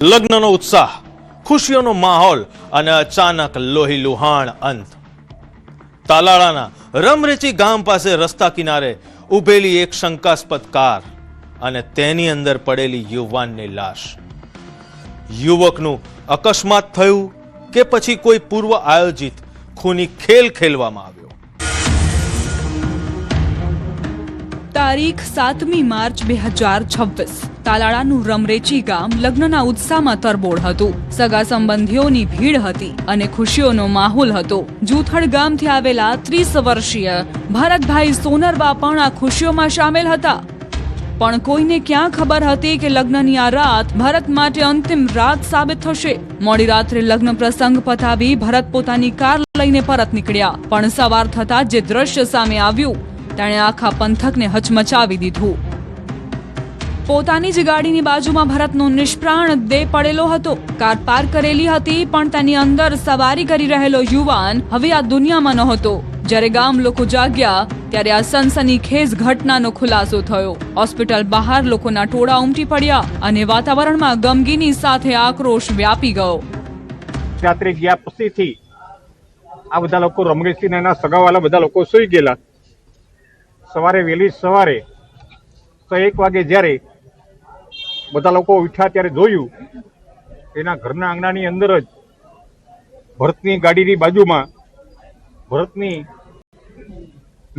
લગ્નનો ઉત્સાહ, ખુશીઓનો માહોલ અને અચાનક લોહી લુહાણ અંત. તાલાળાના રમરેચી ગામ પાસે રસ્તા કિનારે ઉભેલી એક શંકાસ્પદ કાર અને તેની અંદર પડેલી યુવાનની લાશ. યુવકનું અકસ્માત થયું કે પછી કોઈ પૂર્વ આયોજિત ખૂની ખેલ ખેલવામાં આવ્યો? તારીખ 7મી માર્ચ 2026. તાલાળાનું રમરેચી ગામ લગ્નના ઉત્સાહમાં તરબોળ હતું. સગા સંબંધીઓની ભીડ હતી અને ખુશીઓનો માહોલ હતો. જૂથડ ગામથી આવેલા 30 વર્ષીય ભરતભાઈ સોનરવા પણ આ ખુશીઓમાં સામેલ હતા. પણ કોઈને ક્યાં ખબર હતી કે લગ્નની આ રાત ભરત માટે અંતિમ રાત સાબિત થશે. મોડી રાત્રે લગ્ન પ્રસંગ પતાવી ભરત પોતાની કાર લઈને પરત નીકળ્યા. પણ સવાર થતા જે દ્રશ્ય સામે આવ્યું તેણે આખા પંથકને હચમચાવી દીધું. પોતાની જ ગાડીની બાજુમાં ભરતનો નિષ્પ્રાણ દેહ પડેલો હતો. કાર પાર્ક કરેલી હતી પણ તેની અંદર સવારી કરી રહેલો યુવાન હવે આ દુનિયામાં નહોતો. જ્યારે ગામ લોકો જાગ્યા ત્યારે આ સનસનીખેજ ઘટનાનો ખુલાસો થયો. હોસ્પિટલ બહાર લોકોના ટોળા ઉમટી પડ્યા અને વાતાવરણમાં ગમગીની સાથે આક્રોશ વ્યાપી ગયો. રાત્રે ગયા પછીથી આ બધા લોકો રમરેચી એના સગાવાલા બધા લોકો સૂઈ ગયેલા. સવારે વહેલી સવારે 1 વાગે જ્યારે બધા લોકો ઉઠ્યા ત્યારે જોયું એના ઘરના આંગણાની અંદર જ ભરતની ગાડીની બાજુમાં ભરતની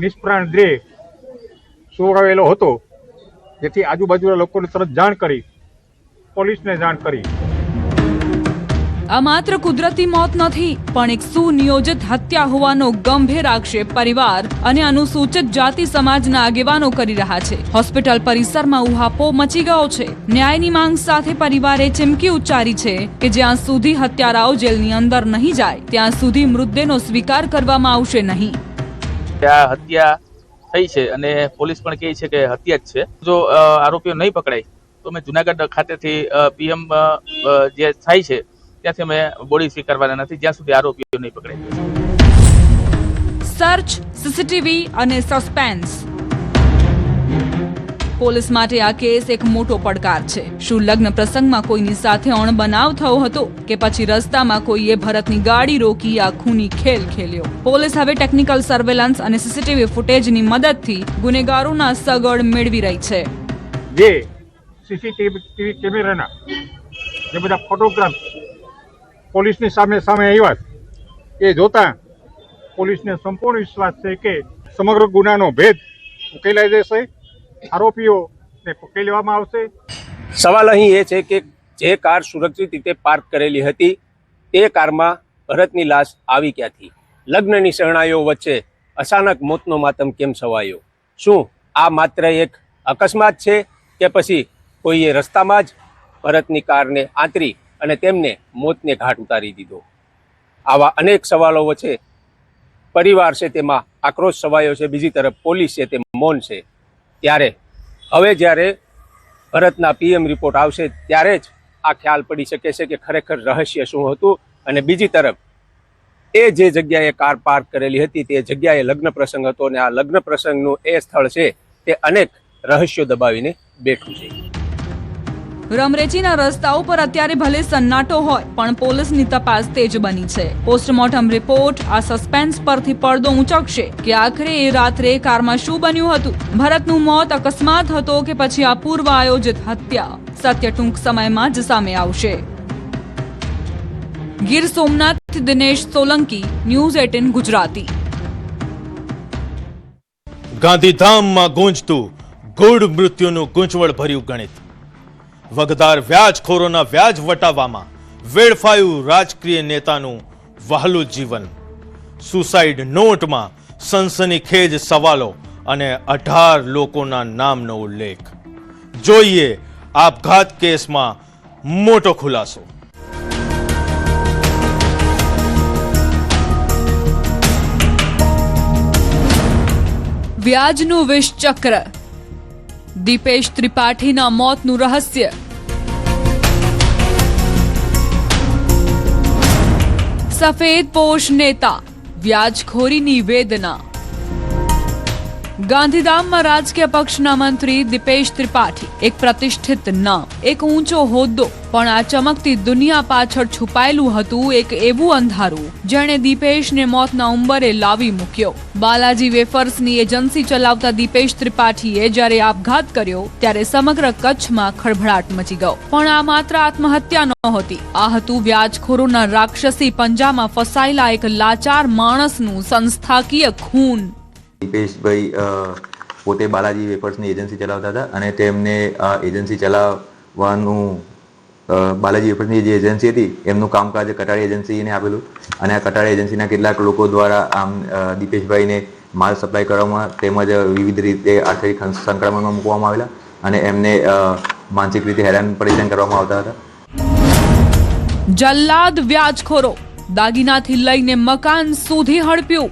નિષ્પ્રાણ દેહ સુવડાવેલો હતો. જેથી આજુબાજુના લોકોને તરત જાણ કરી, પોલીસને જાણ કરી. આ માત્ર કુદરતી મોત નથી પણ એક સુનિયોજિત હત્યા હોવાનો ગંભીર આક્ષેપ પરિવાર અને અનુસૂચિત જાતિ સમાજના આગેવાનો કરી રહ્યા છે. હોસ્પિટલ પરિસરમાં ઉહાપો મચી ગયો છે. ન્યાયની માંગ સાથે પરિવારે ચીમકી ઉચ્ચારી છે કે જ્યાં સુધી હત્યારાઓ જેલની અંદર નહીં જાય ત્યાં સુધી મૃતદેહનો સ્વીકાર કરવામાં આવશે નહીં. આ હત્યા થઈ છે અને પોલીસ પણ કહે છે કે હત્યા જ છે. જો આરોપીઓ નહીં પકડાય તો અમે જુનાગઢ ખાતેથી પીએમ જે થાય છે ત્યાંથી અમે બોડી સ્વીકારવાના નથી જ્યાં સુધી આરોપીઓ નહીં પકડાય. સર્ચ, સીસીટીવી અને સસ્પેન્સ. પોલીસ માટે આ કેસ એક મોટો પડકાર છે. શું લગ્ન પ્રસંગમાં કોઈની સાથે અણબનાવ થયો હતો કે પછી રસ્તામાં કોઈએ ભરતની ગાડી રોકી આ ખૂની ખેલ ખેલ્યો? પોલીસ હવે ટેકનિકલ સર્વેલન્સ અને સીસીટીવી ફૂટેજની મદદથી ગુનેગારોના સગડ મેળવી રહી છે. જે સીસીટીવી કેમેરાના જે બધા ફોટોગ્રાફ પોલીસની સામે આવ્યા એ જોતા પોલીસને સંપૂર્ણ વિશ્વાસ છે કે સમગ્ર ગુનાનો ભેદ ઉકેલાઈ જશે, આરોપીઓને પકડી લેવામાં આવશે. સવાલ અહીં એ છે કે જે કાર સુરક્ષિત રીતે પાર્ક કરેલી હતી તે કારમાં ભરતની લાશ આવી ક્યાંથી? લગ્નની શરણાઈઓ વચ્ચે અચાનક મોતનો માતમ કેમ છવાયો? શું આ માત્ર એક અકસ્માત છે કે પછી કોઈએ રસ્તામાં જ ભરતની કારને આંતરી અને તેમને મોતને ઘાટ ઉતારી દીધો? આવા અનેક સવાલો વચ્ચે પરિવાર છે તેમાં આક્રોશ છવાયો છે, બીજી તરફ પોલીસ છે તે મૌન છે. ત્યારે હવે જ્યારે ભરતના પીએમ રિપોર્ટ આવશે ત્યારે જ આ ખ્યાલ પડી શકે છે કે ખરેખર રહસ્ય શું હતું. અને બીજી તરફ એ જે જગ્યાએ કાર પાર્ક કરેલી હતી તે જગ્યાએ લગ્ન પ્રસંગ હતો અને આ લગ્ન પ્રસંગનું એ સ્થળ છે તે અનેક રહસ્યો દબાવીને બેઠું છે. રમરેચીના રસ્તાઓ પર અત્યારે ભલે સન્નાટો હોય પણ પોલીસની તપાસ તેજ બની છે. પોસ્ટમોર્ટમ રિપોર્ટ આ સસ્પેન્સ પરથી પડદો ઊંચકશે કે આખરે એ રાત્રે કારમાં શું બન્યું હતું. ભરતનું મોત અકસ્માત હતો કે પછી આ પૂર્વ આયોજિત હત્યા? સત્ય ટૂંક સમયમાં જ સામે આવશે. ગીર સોમનાથ, દિનેશ સોલંકી, ન્યૂઝ 18 ગુજરાતી. ગાંધીધામમાં ગુંજતું ગૂઢ મૃત્યુનું ગૂંચવણ ભર્યું ગણિત. વગદાર વ્યાજખોરોના વ્યાજ વટાવવામાં વેડફાયું રાજકીય નેતાનું વહાલું જીવન. સુસાઇડ નોટમાં સનસનીખેજ સવાલો અને 18 લોકોના નામનો ઉલ્લેખ. જોઈએ આપઘાત કેસમાં મોટો ખુલાસો. વ્યાજનું વિષચક્ર, દીપેશ ત્રિપાઠીના મોતનું રહસ્ય. સફેદ પોશ નેતા, વ્યાજખોરીની વેદના. ગાંધીધામમાં રાજકીય પક્ષના મંત્રી દીપેશ ત્રિપાઠી, એક પ્રતિષ્ઠિત નામ, એક ઊંચો હોદ્દો, પણ આ ચમકતી દુનિયા પાછળ છુપાયેલું હતું એક એવું અંધારું જેણે દીપેશને મોતના ઉંબરે લાવી મૂક્યો. બાલાજી વેફર્સની એજન્સી ચલાવતા દીપેશ ત્રિપાઠીએ જ્યારે આપઘાત કર્યો ત્યારે સમગ્ર કચ્છમાં ખળભળાટ મચી ગયો. પણ આ માત્ર આત્મહત્યા નહોતી, આ હતું વ્યાજખોરોના રાક્ષસી પંજામાં ફસાયેલા એક લાચાર માણસનું સંસ્થાકીય ખૂન. દીપેશભાઈ પોતે બાલાજી વેફર્સની એજન્સી ચલાવતા હતા અને તેમને એજન્સી ચલાવવાનું બાલાજી વેફર્સની જે એજન્સી હતી એમનું કામકાજ કટારી એજન્સીને આપેલું અને આ કટારી એજન્સીના કેટલાક લોકો દ્વારા આમ દીપેશભાઈને માલ સપ્લાય કરવામાં તેમજ વિવિધ રીતે આર્થિક સંકળામણમાં મૂકવામાં આવેલા અને એમને માનસિક રીતે હેરાન પરેશાન કરવામાં આવતા હતા. જલ્લાદ વ્યાજખોરો, દાગીનાથી લઈને મકાન સુધી હડપ્યું.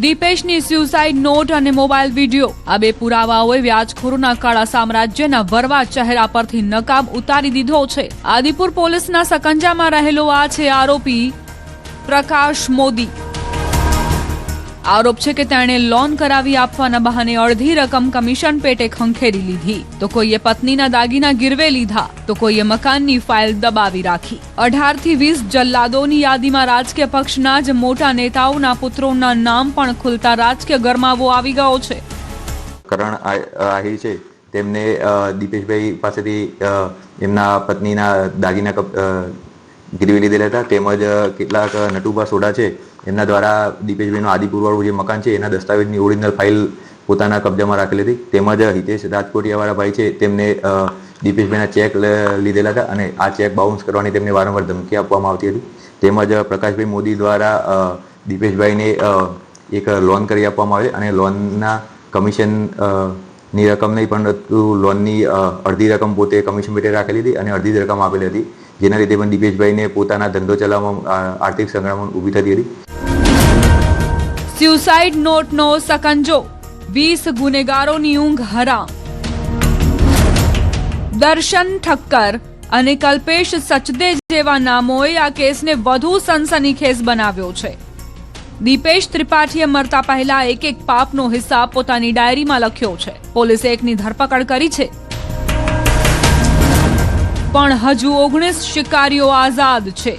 દીપેશની સ્યુસાઇડ નોટ અને મોબાઈલ વિડીયો, આ બે પુરાવાઓએ વ્યાજખોરોના કાળા સામ્રાજ્યના વરવા ચહેરા પરથી નકાબ ઉતારી દીધો છે. આદિપુર પોલીસના સકંજામાં રહેલો આ છે આરોપી પ્રકાશ મોદી. આરોપ છે કે તેણે લોન કરાવી આપવાના બહાને અડધી રકમ કમિશન પેટે ખંખેરી લીધી, તો કોઈએ પત્નીના દાગીના ગીરવે લીધા, તો કોઈએ મકાનની ફાઇલ દબાવી રાખી. 18 થી 20 જલ્લાદોની યાદીમાં રાજકીય પક્ષના જ મોટા નેતાઓના પુત્રોના નામ પણ ખુલતા રાજકીય ગરમાવો આવી ગયો છે. કરણ આહિર છે તેમને દીપેશભાઈ પાસેથી એમના પત્નીના દાગીના ગીરવી લીધેલા હતા તેમજ કેટલાક નટુભા સોઢા છે એમના દ્વારા દીપેશભાઈનું આદિપુરવાળું જે મકાન છે એના દસ્તાવેજની ઓરિજિનલ ફાઇલ પોતાના કબજામાં રાખેલી હતી. તેમજ હિતેશ રાજકોટિયાવાળા ભાઈ છે તેમને દીપેશભાઈના ચેક લીધેલા હતા અને આ ચેક બાઉન્સ કરવાની તેમને વારંવાર ધમકી આપવામાં આવતી હતી. તેમજ પ્રકાશભાઈ મોદી દ્વારા દીપેશભાઈને એક લોન કરી આપવામાં આવે અને લોનના કમિશન ની રકમ નહીં પરંતુ લોનની અડધી રકમ પોતે કમિશન પેટે રાખેલી હતી અને અડધી રકમ આપેલી હતી, જેના લીધે પણ દીપેશભાઈને પોતાના ધંધો ચલાવવામાં આર્થિક સંકળામણ ઊભી થતી હતી. સ્યુસાઇડ નોટનો સકંજો, 20 ગુનેગારોની ઊંઘ હરામ. દર્શન ઠક્કર અને કલ્પેશ સચદે જેવા નામોએ આ કેસને વધુ સનસનીખેજ બનાવ્યો છે. દીપેશ ત્રિપાઠીએ મરતા પહેલા એક પાપનો હિસાબ પોતાની ડાયરીમાં લખ્યો છે. પોલીસે એકની ધરપકડ કરી છે, પણ હજુ 19 શિકારીઓ આઝાદ છે.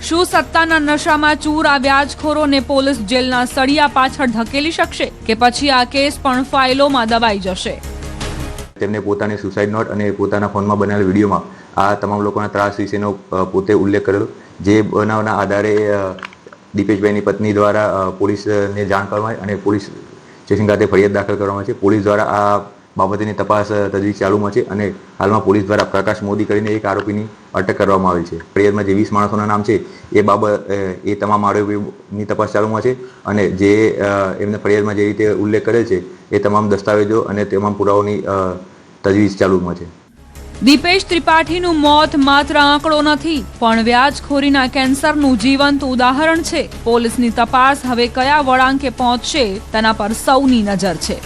શું સત્તાના નશામાં ચૂર આ વ્યાજખોરોને પોલીસ જેલના સળિયા પાછળ ધકેલી શકશે કે પછી આ કેસ પણ ફાઇલોમાં દબાઈ જશે? તેમને પોતાની સુસાઇડ નોટ અને પોતાના ફોનમાં બનેલા વિડીયોમાં આ તમામ લોકોના ત્રાસ વિશેનો પોતે ઉલ્લેખ કરેલો, જે બનાવના આધારે દીપેશભાઈની પત્ની દ્વારા પોલીસને જાણ કરવામાં આવી અને પોલીસ સ્ટેશન ખાતે ફરિયાદ દાખલ કરવામાં છે. પોલીસ દ્વારા આ બાબતની તપાસ તજવીજ ચાલુમાં છે અને હાલમાં પોલીસ દ્વારા પ્રકાશ મોદી કરીને એક આરોપીની અટક કરવામાં આવી છે. ફરિયાદમાં જે 20 માણસોના નામ છે એ તમામ આરોપીની તપાસ ચાલુમાં છે અને જે એમને ફરિયાદમાં જે રીતે ઉલ્લેખ કરેલ છે એ તમામ દસ્તાવેજો અને તમામ પુરાવાઓની તજવીજ ચાલુમાં છે. દીપેશ ત્રિપાઠીનું મોત માત્ર આંકડો નથી, પણ વ્યાજખોરીના કેન્સરનું જીવંત ઉદાહરણ છે. પોલીસની તપાસ હવે કયા વળાંકે પહોંચશે તેના પર સૌની નજર છે.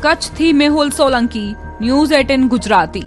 કચ્છથી મેહુલ સોલંકી, ન્યૂઝ 18 ગુજરાતી.